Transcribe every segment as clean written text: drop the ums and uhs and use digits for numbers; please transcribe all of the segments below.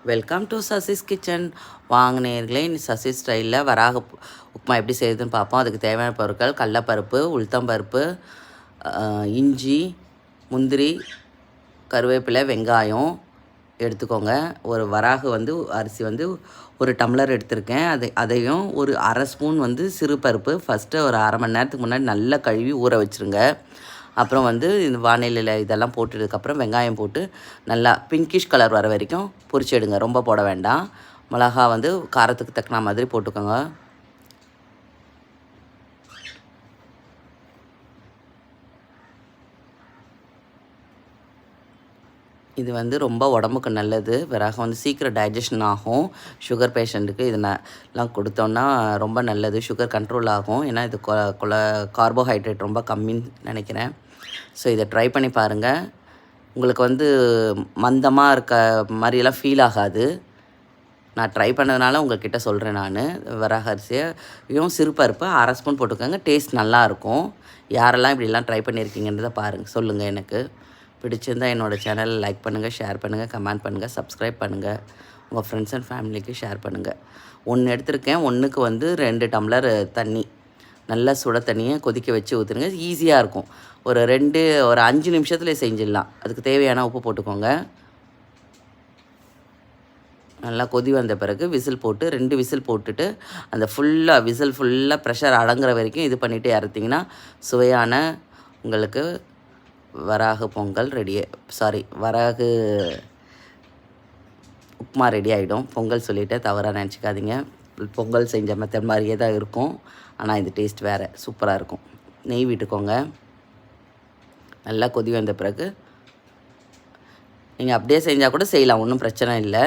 Welcome to Sasi's kitchen. வாங்க நேயர்களே, சசி ஸ்டைலில் வராக உப்புமா எப்படி செய்யுதுன்னு பார்ப்போம். அதுக்கு தேவையான பொருட்கள் கடலப்பருப்பு, உளுத்தம்பருப்பு, இஞ்சி, முந்திரி, கருவேப்பிலை, வெங்காயம் எடுத்துக்கோங்க. ஒரு வராகு அரிசி ஒரு டம்ளர் எடுத்திருக்கேன். அதையும் ஒரு அரை ஸ்பூன் சிறு பருப்பு ஃபஸ்ட்டு ஒரு அரை மணி நேரத்துக்கு முன்னாடி நல்லா கழுவி ஊற வச்சுருங்க. அப்புறம் இந்த வானிலையில் இதெல்லாம் போட்டதுக்கப்புறம் வெங்காயம் போட்டு நல்லா பிங்கிஷ் கலர் வர வரைக்கும் பொரிச்சு எடுங்க. ரொம்ப போட வேண்டாம். மிளகா காரத்துக்கு தக்கன மாதிரி போட்டுக்கோங்க. இது ரொம்ப உடம்புக்கு நல்லது. விறகு சீக்கிரம் டைஜஷன் ஆகும். சுகர் பேஷண்ட்டுக்கு இதெல்லாம் கொடுத்தோன்னா ரொம்ப நல்லது. சுகர் கண்ட்ரோல் ஆகும். ஏன்னா இது கார்போஹைட்ரேட் ரொம்ப கம்மின்னு நினைக்கிறேன். ஸோ இதை ட்ரை பண்ணி பாருங்கள். உங்களுக்கு மந்தமாக இருக்க மாதிரியெல்லாம் ஃபீல் ஆகாது. நான் ட்ரை பண்ணதுனால உங்கள்கிட்ட சொல்கிறேன். நான் வரகு அரிசியும் சிறுபருப்பு அரை ஸ்பூன் போட்டுக்கோங்க. டேஸ்ட் நல்லாயிருக்கும். யாரெல்லாம் இப்படிலாம் ட்ரை பண்ணியிருக்கீங்கன்றதை பாருங்கள், சொல்லுங்கள். எனக்கு பிடிச்சிருந்தால் என்னோடய சேனலை லைக் பண்ணுங்கள், ஷேர் பண்ணுங்கள், கமெண்ட் பண்ணுங்கள், சப்ஸ்கிரைப் பண்ணுங்கள். உங்கள் ஃப்ரெண்ட்ஸ் அண்ட் ஃபேமிலிக்கு ஷேர் பண்ணுங்கள். 1 எடுத்திருக்கேன். 1க்கு 2 டம்ளர் தண்ணி, நல்லா சுட தண்ணியை கொதிக்க வச்சு ஊற்றுருங்க. ஈஸியாக இருக்கும். ஒரு 5 நிமிஷத்துலேயே செஞ்சிடலாம். அதுக்கு தேவையான உப்பு போட்டுக்கோங்க. நல்லா கொதி வந்த பிறகு விசில் போட்டு 2 விசில் போட்டுட்டு அந்த விசில் ஃபுல்லாக ப்ரெஷர் அடங்குற வரைக்கும் இது பண்ணிவிட்டு இறத்திங்கன்னா சுவையான உங்களுக்கு வராகு பொங்கல் வராகு உப்புமா ரெடி ஆகிடும். பொங்கல் சொல்லிவிட்டு தவறாக நினச்சிக்காதீங்க. பொங்கல் செஞ்ச மெத்தட் மாதிரியே தான் இருக்கும். ஆனால் இது டேஸ்ட் வேறு சூப்பராக இருக்கும். நெய் விட்டுக்கோங்க. நல்லா கொதி வந்த பிறகு நீங்கள் அப்படியே செஞ்சால் கூட செய்யலாம், ஒன்றும் பிரச்சனை இல்லை.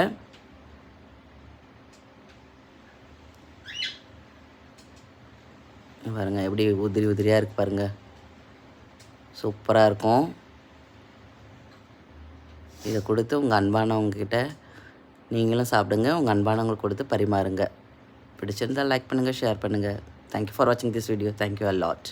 பாருங்கள் எப்படி உதிரியாக இருக்குது பாருங்கள், சூப்பராக இருக்கும். இதை கொடுத்து உங்கள் அன்பானவங்கக்கிட்ட நீங்களும் சாப்பிடுங்க. உங்கள் அன்பானவங்களுக்கு கொடுத்து பரிமாறுங்க. பிடிச்சிருந்தால் லைக் பண்ணுங்கள், ஷேர் பண்ணுங்கள். தேங்க்யூ ஃபார் வாட்சிங் this video. Thank you a lot.